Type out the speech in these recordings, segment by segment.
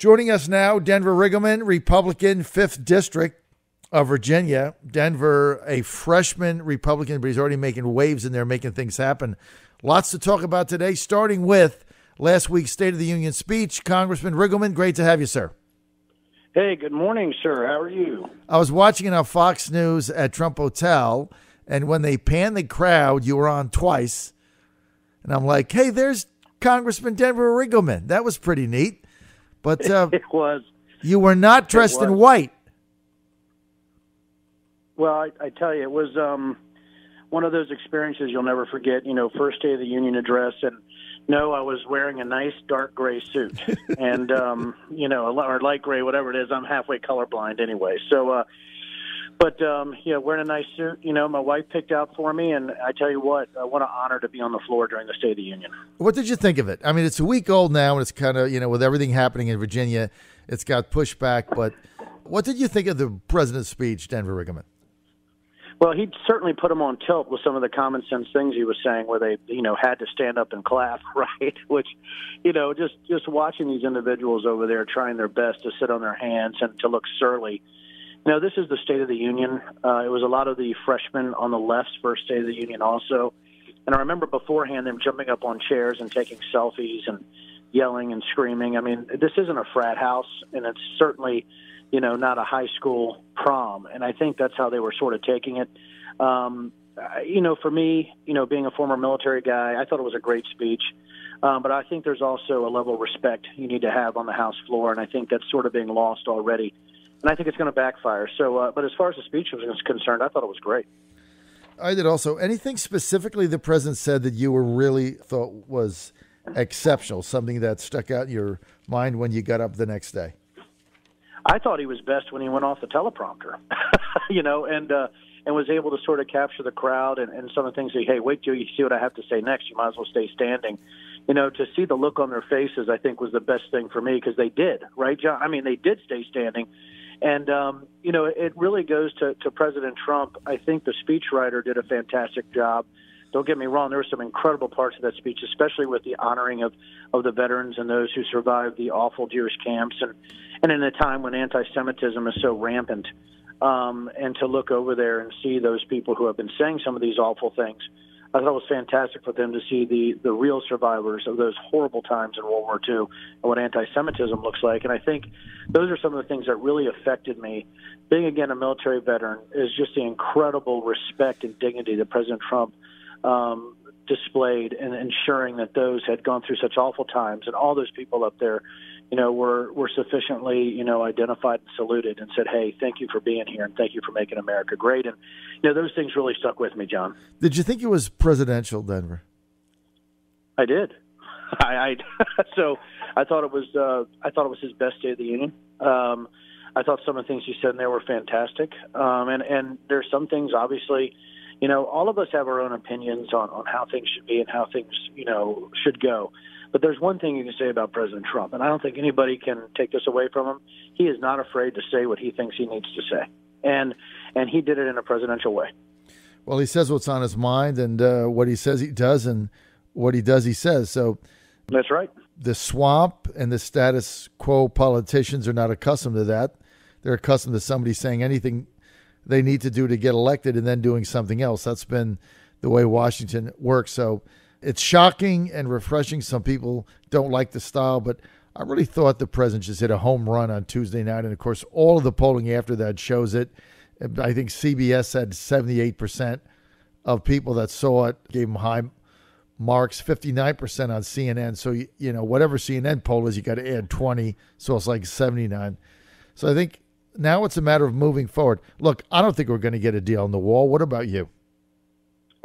Joining us now, Denver Riggleman, Republican, 5th District of Virginia. Denver, a freshman Republican, but he's already making waves in there, making things happen. Lots to talk about today, starting with last week's State of the Union speech. Congressman Riggleman, great to have you, sir. Hey, good morning, sir. How are you? I was watching it on Fox News at Trump Hotel, and when they panned the crowd, you were on twice. And I'm like, hey, there's Congressman Denver Riggleman. That was pretty neat. But it was. You were not dressed in white. Well, I tell you, it was one of those experiences you'll never forget. You know, first day of the Union address, and no, I was wearing a nice dark gray suit, and or light gray, whatever it is. I'm halfway colorblind anyway, so. But wearing a nice suit. You know, my wife picked out for me, and I tell you what an honor to be on the floor during the State of the Union. What did you think of it? I mean, it's a week old now, and it's kind of, with everything happening in Virginia, it's got pushback. But what did you think of the president's speech, Denver Riggleman? Well, he certainly put them on tilt with some of the common sense things he was saying, where they, had to stand up and clap, right? Which, just watching these individuals over there trying their best to sit on their hands and to look surly. This is the State of the Union. It was a lot of the freshmen on the left's first State of the Union also. And I remember beforehand them jumping up on chairs and taking selfies and yelling and screaming. I mean, this isn't a frat house, and it's certainly, not a high school prom. And I think that's how they were sort of taking it. For me, being a former military guy, I thought it was a great speech. But I think there's also a level of respect you need to have on the House floor, and I think that's sort of being lost already. And I think it's going to backfire. So, but as far as the speech was concerned, I thought it was great. I did also. Anything specifically the president said that you were really thought was exceptional, something that stuck out in your mind when you got up the next day? I thought he was best when he went off the teleprompter, and was able to sort of capture the crowd and some of the things. Hey, wait till you see what I have to say next. You might as well stay standing. To see the look on their faces, I think was the best thing for me, because they did, right, John? I mean, they did stay standing. And, it really goes to President Trump. I think the speechwriter did a fantastic job. Don't get me wrong, there were some incredible parts of that speech, especially with the honoring of the veterans and those who survived the awful Jewish camps. And in a time when anti-Semitism is so rampant, and to look over there and see those people who have been saying some of these awful things, I thought it was fantastic for them to see the real survivors of those horrible times in World War II and what anti-Semitism looks like. And I think those are some of the things that really affected me. Being, again, a military veteran is just the incredible respect and dignity that President Trump displayed in ensuring that those had gone through such awful times, and all those people up there, were sufficiently, identified and saluted and said, hey, thank you for being here and thank you for making America great. And, those things really stuck with me, John. Did you think it was presidential, Denver? I did. So I thought it was his best State of the Union. I thought some of the things he said in there were fantastic. And there's some things, obviously, all of us have our own opinions on how things should be and how things, should go. But there's one thing you can say about President Trump, and I don't think anybody can take this away from him. He is not afraid to say what he thinks he needs to say. And he did it in a presidential way. Well, he says what's on his mind, and what he says he does, and what he does he says. So that's right. The swamp and the status quo politicians are not accustomed to that. They're accustomed to somebody saying anything they need to do to get elected and then doing something else. That's been the way Washington works. So it's shocking and refreshing. Some people don't like the style, but I really thought the president just hit a home run on Tuesday night. And, of course, all of the polling after that shows it. I think CBS said 78% of people that saw it gave him high marks, 59% on CNN. So, whatever CNN poll is, you got to add 20. So it's like 79. So I think now it's a matter of moving forward. Look, I don't think we're going to get a deal on the wall. What about you?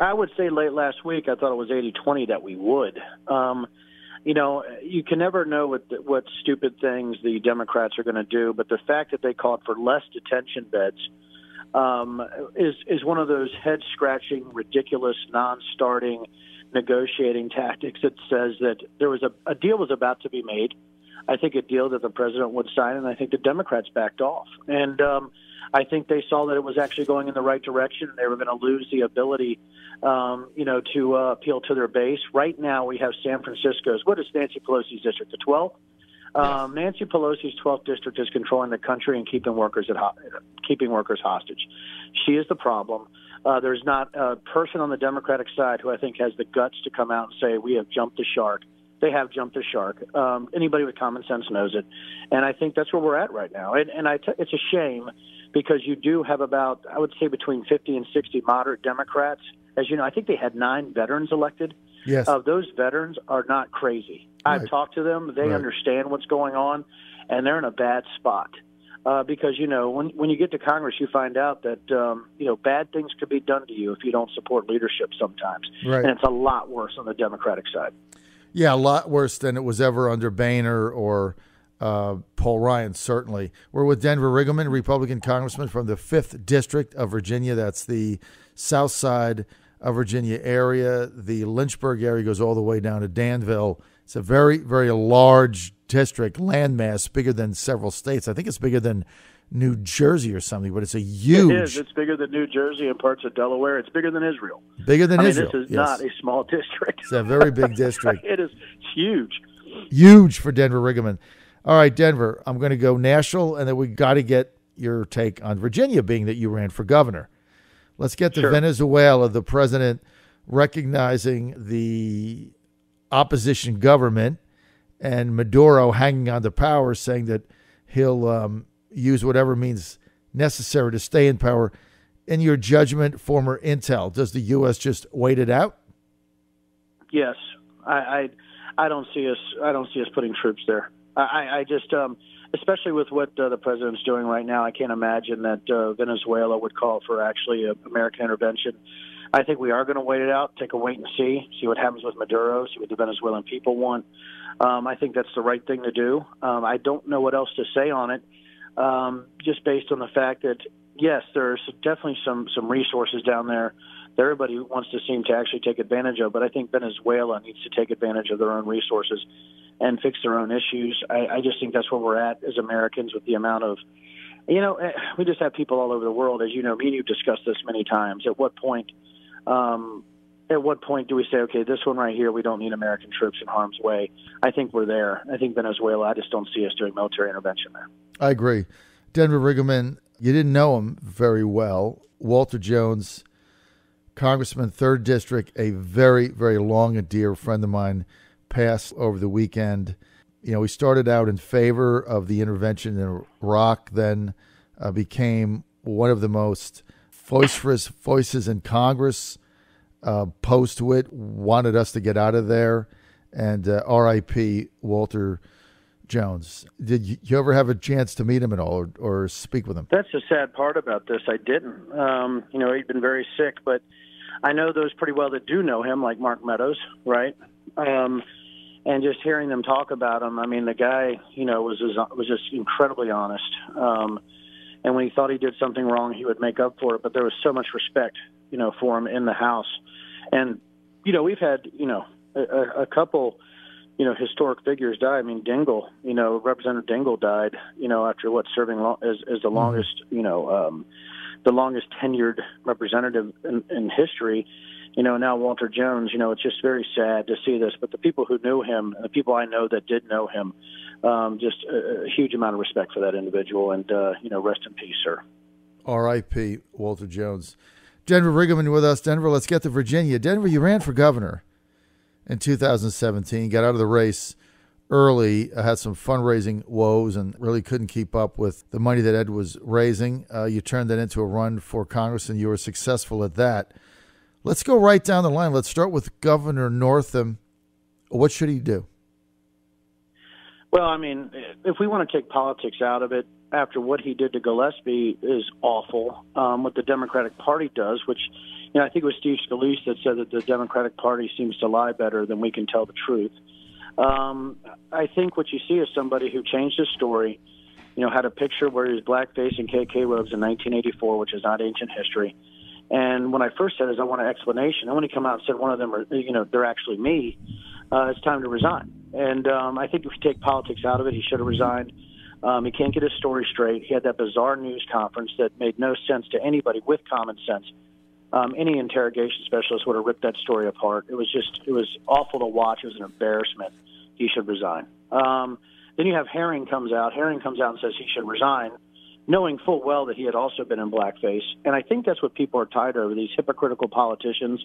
I would say late last week, I thought it was 80-20 that we would. You can never know what stupid things the Democrats are going to do, but the fact that they called for less detention beds is one of those head-scratching, ridiculous, non-starting negotiating tactics that says that there was a deal was about to be made. I think a deal that the president would sign, and I think the Democrats backed off. And I think they saw that it was actually going in the right direction, and they were going to lose the ability, to appeal to their base. Right now, we have San Francisco's, what is Nancy Pelosi's district, the 12th? Nancy Pelosi's 12th district is controlling the country and keeping workers hostage. She is the problem. There's not a person on the Democratic side who I think has the guts to come out and say we have jumped the shark. They have jumped the shark. Anybody with common sense knows it, and I think that's where we're at right now. And it's a shame because you do have about, I would say, between 50 and 60 moderate Democrats. As you know, I think they had 9 veterans elected. Yes. Those veterans are not crazy. Right. I've talked to them. They understand what's going on, and they're in a bad spot. Because, when you get to Congress, you find out that, bad things could be done to you if you don't support leadership sometimes. Right. And it's a lot worse on the Democratic side. Yeah, a lot worse than it was ever under Boehner or Paul Ryan, certainly. We're with Denver Riggleman, Republican congressman from the 5th District of Virginia. That's the south side of Virginia area. The Lynchburg area goes all the way down to Danville. It's a very, very large district, landmass, bigger than several states. I think it's bigger than New Jersey or something, but it's a huge... It is. It's bigger than New Jersey and parts of Delaware. It's bigger than Israel. Bigger than Israel. This is not a small district. It's a very big district. It is huge. Huge for Denver Riggleman. All right, Denver, I'm going to go national, and then we got to get your take on Virginia, being that you ran for governor. Let's get to Venezuela, the president recognizing the opposition government and Maduro hanging on to power, saying that he'll use whatever means necessary to stay in power. In your judgment, former intel, does the U.S. just wait it out? Yes, I don't see us putting troops there. I just, especially with what the president's doing right now, I can't imagine that Venezuela would call for actually American intervention. I think we are going to wait it out, take a wait and see what happens with Maduro, see what the Venezuelan people want. I think that's the right thing to do. I don't know what else to say on it, just based on the fact that, yes, there's definitely some resources down there that everybody wants to seem to actually take advantage of, but I think Venezuela needs to take advantage of their own resources and fix their own issues. I just think that's where we're at as Americans with the amount of, we just have people all over the world. As you know, me and you've discussed this many times. At what point do we say, okay, this one right here, we don't need American troops in harm's way? I think we're there. I think Venezuela, I just don't see us doing military intervention there. I agree. Denver Riggleman, you didn't know him very well. Walter Jones, Congressman, 3rd District, a very, very long and dear friend of mine, passed over the weekend. He started out in favor of the intervention in Iraq, then became one of the most vociferous voices in Congress, opposed to it, wanted us to get out of there, and R.I.P. Walter Jones. Did you ever have a chance to meet him at all or speak with him? That's the sad part about this. I didn't. He'd been very sick, but I know those pretty well that do know him, like Mark Meadows, right? And just hearing them talk about him, I mean, the guy, was just incredibly honest. And when he thought he did something wrong, he would make up for it. But there was so much respect, for him in the House. And, we've had, a couple, historic figures die. I mean, Dingell, Representative Dingell died, after serving as the longest, the longest tenured representative in history. Now Walter Jones, it's just very sad to see this. But the people who knew him, and the people I know that did know him, just a huge amount of respect for that individual. And, rest in peace, sir. R.I.P. Walter Jones. Denver Riggleman with us. Denver, let's get to Virginia. Denver, you ran for governor in 2017, got out of the race early, had some fundraising woes and really couldn't keep up with the money that Ed was raising. You turned that into a run for Congress, and you were successful at that. Let's go right down the line. Let's start with Governor Northam. What should he do? Well, I mean, if we want to take politics out of it, after what he did to Gillespie is awful. What the Democratic Party does, which, I think it was Steve Scalise that said that the Democratic Party seems to lie better than we can tell the truth. I think what you see is somebody who changed his story, had a picture where he was blackface in KK robes in 1984, which is not ancient history. And when I first said I want an explanation, and when he came out and said one of them are, they're actually me, it's time to resign. And I think if you take politics out of it, he should have resigned. He can't get his story straight. He had that bizarre news conference that made no sense to anybody with common sense. Any interrogation specialist would have ripped that story apart. It was awful to watch. It was an embarrassment. He should resign. Then you have Herring comes out. Herring comes out and says he should resign, knowing full well that he had also been in blackface. And I think that's what people are tired of, these hypocritical politicians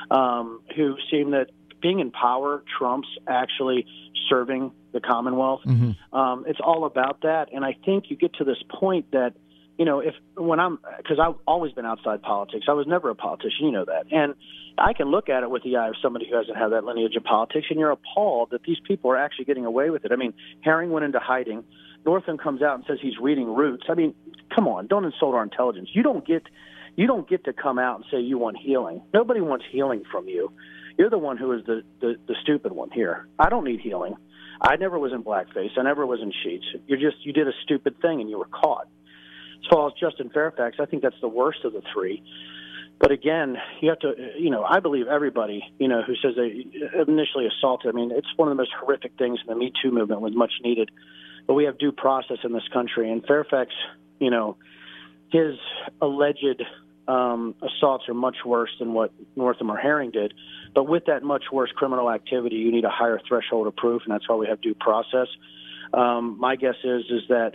who seem that being in power trumps actually serving the Commonwealth. Mm-hmm. It's all about that. And I think you get to this point that, you know, because I've always been outside politics. I was never a politician, you know that. And I can look at it with the eye of somebody who hasn't had that lineage of politics, and you're appalled that these people are actually getting away with it. I mean, Herring went into hiding. Northam comes out and says he's reading Roots. I mean, come on, don't insult our intelligence. You don't get to come out and say you want healing. Nobody wants healing from you. You're the one who is the stupid one here. I don't need healing. I never was in blackface. I never was in sheets. You did a stupid thing and you were caught. As far as Justin Fairfax, I think that's the worst of the three. But again, you have to, I believe everybody, who says they initially assaulted. I mean, it's one of the most horrific things in the Me Too movement, was much needed. But we have due process in this country. And Fairfax, his alleged assaults are much worse than what Northam or Herring did. But with that much worse criminal activity, you need a higher threshold of proof, and that's why we have due process. My guess is that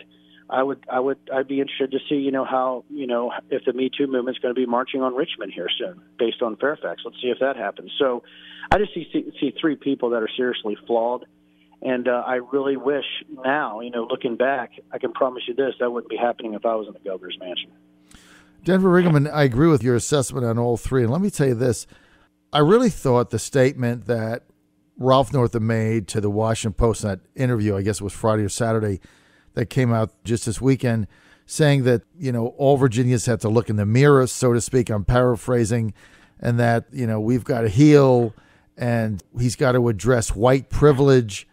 I'd be interested to see, how, if the Me Too movement's going to be marching on Richmond here soon, based on Fairfax. Let's see if that happens. So I just see three people that are seriously flawed. And I really wish now, looking back, I can promise you this, that wouldn't be happening if I was in the governor's mansion. Denver Riggleman, I agree with your assessment on all three. And let me tell you this. I really thought the statement that Ralph Northam made to the Washington Post in that interview, I guess it was Friday or Saturday, that came out just this weekend, saying that, all Virginians have to look in the mirror, so to speak, I'm paraphrasing, and that, we've got to heal, and he's got to address white privilege.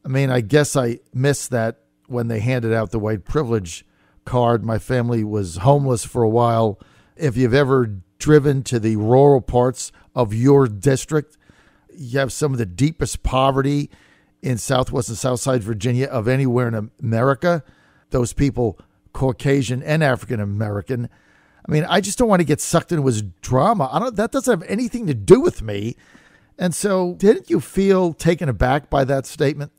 I mean, I guess I missed that when they handed out the white privilege card. My family was homeless for a while. If you've ever driven to the rural parts of your district, you have some of the deepest poverty in Southwest and Southside Virginia of anywhere in America. Those people, Caucasian and African American. I mean, I just don't want to get sucked into his drama. That doesn't have anything to do with me. And so, didn't you feel taken aback by that statement?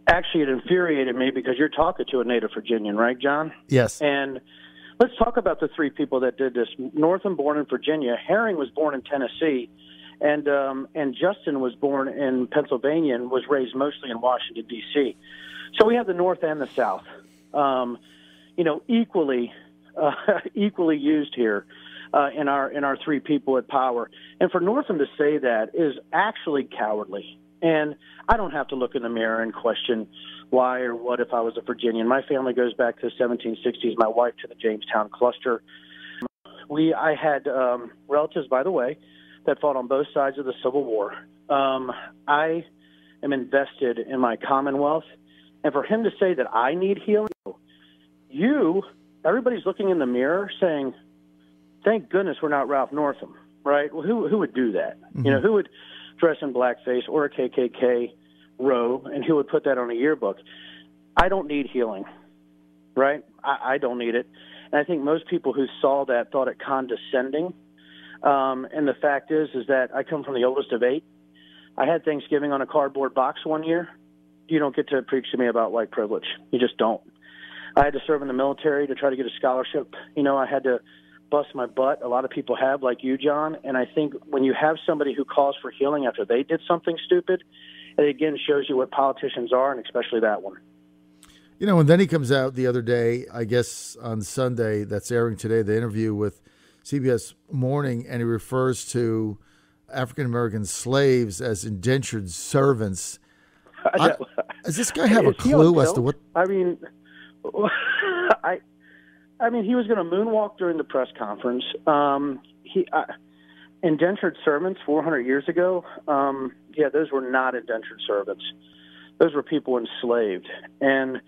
Actually, it infuriated me because you're talking to a native Virginian, right, John? Yes. And let's talk about the three people that did this. Northam, born in Virginia. Herring was born in Tennessee. And Justin was born in Pennsylvania and was raised mostly in Washington, D.C. So we have the North and the South, equally used here in our three people at power. And for Northam to say that is actually cowardly. And I don't have to look in the mirror and question why or what if I was a Virginian. My family goes back to the 1760s, my wife to the Jamestown cluster. I had relatives, by the way, that fought on both sides of the Civil War. I am invested in my Commonwealth. And for him to say that I need healing, everybody's looking in the mirror saying, thank goodness we're not Ralph Northam, right? Well, who would do that? Mm-hmm. Who would dress in blackface or a KKK robe, and who would put that on a yearbook? I don't need healing, right? I don't need it. And I think most people who saw that thought it condescending. And the fact is that I come from the oldest of 8. I had Thanksgiving on a cardboard box one year. You don't get to preach to me about white privilege. You just don't. I had to serve in the military to try to get a scholarship. I had to bust my butt. A lot of people have, like you, John. And I think when you have somebody who calls for healing after they did something stupid, it again shows you what politicians are, and especially that one. And then he comes out the other day, I guess on Sunday, that's airing today, the interview with CBS Morning, and he refers to African-American slaves as indentured servants. Does this guy have a clue as to what? I mean, he was going to moonwalk during the press conference. Indentured servants 400 years ago, those were not indentured servants. Those were people enslaved. And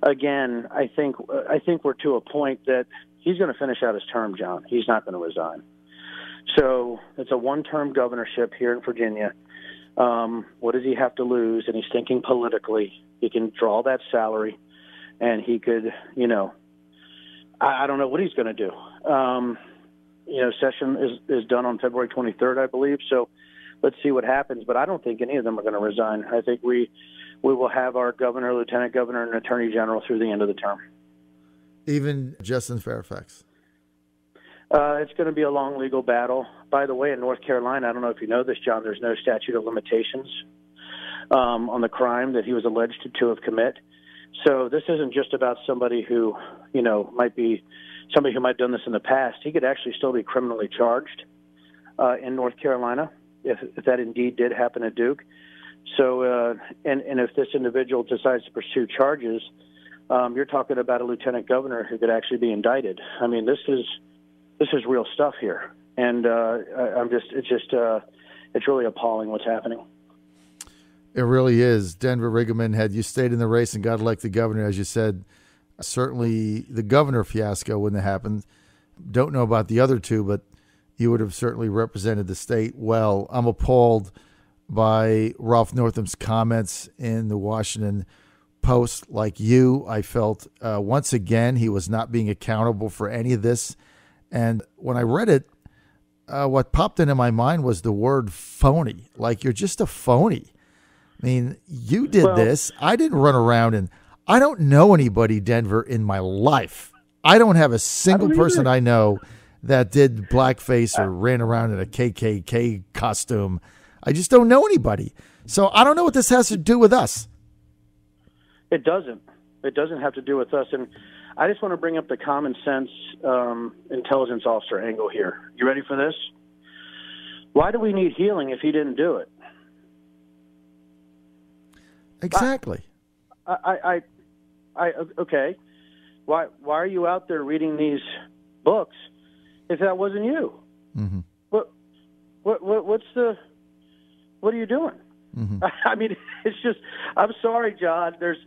again, I think we're to a point that he's going to finish out his term, John. He's not going to resign. So it's a one-term governorship here in Virginia. What does he have to lose? And he's thinking politically. He can draw that salary, and he could, I don't know what he's going to do. Session is done on February 23rd, I believe. So let's see what happens. But I don't think any of them are going to resign. I think we we will have our governor, lieutenant governor, and attorney general through the end of the term. Even Justin Fairfax? It's going to be a long legal battle. By the way, in North Carolina, I don't know if you know this, John, there's no statute of limitations on the crime that he was alleged to have committed. So this isn't just about somebody who, might be somebody who might have done this in the past. He could actually still be criminally charged in North Carolina if that indeed did happen at Duke. So, and if this individual decides to pursue charges, you're talking about a lieutenant governor who could actually be indicted. I mean, this is real stuff here, and it's really appalling what's happening. It really is. Denver Riggleman, had you stayed in the race and got elected governor, as you said, certainly the governor fiasco wouldn't have happened. Don't know about the other two, but you would have certainly represented the state well. I'm appalled by Ralph Northam's comments in the Washington Post. Like you, I felt once again he was not being accountable for any of this. And when I read it, what popped into my mind was the word phony. Like, you're just a phony. I mean, you did this. I didn't run around, and I don't know anybody, Denver, in my life. I don't have a single person I know that did blackface or ran around in a KKK costume. I just don't know anybody. So I don't know what this has to do with us. It doesn't. It doesn't have to do with us. And I just want to bring up the common sense intelligence officer angle here. You ready for this? Why do we need healing if he didn't do it? Exactly. Okay. Why are you out there reading these books if that wasn't you? Mm-hmm. What are you doing? Mm-hmm. I mean, it's just, I'm sorry, John. There's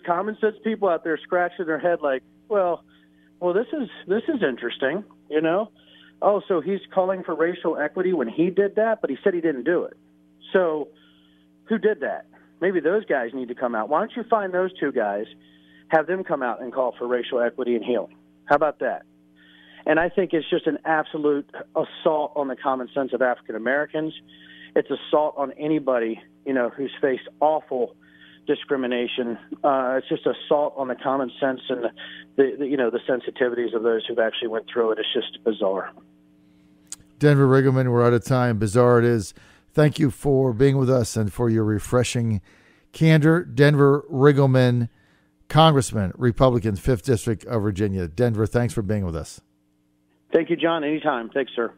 common sense people out there scratching their head like, well, this is interesting, Oh, so he's calling for racial equity when he did that, but he said he didn't do it. So who did that? Maybe those guys need to come out. Why don't you find those two guys, have them come out and call for racial equity and healing? How about that? And I think it's just an absolute assault on the common sense of African Americans. It's assault on anybody, who's faced awful discrimination. It's just assault on the common sense and the sensitivities of those who've actually went through it. It's just bizarre. Denver Riggleman, we're out of time. Bizarre it is. Thank you for being with us and for your refreshing candor. Denver Riggleman, Congressman, Republican, 5th District of Virginia. Denver, thanks for being with us. Thank you, John. Anytime. Thanks, sir.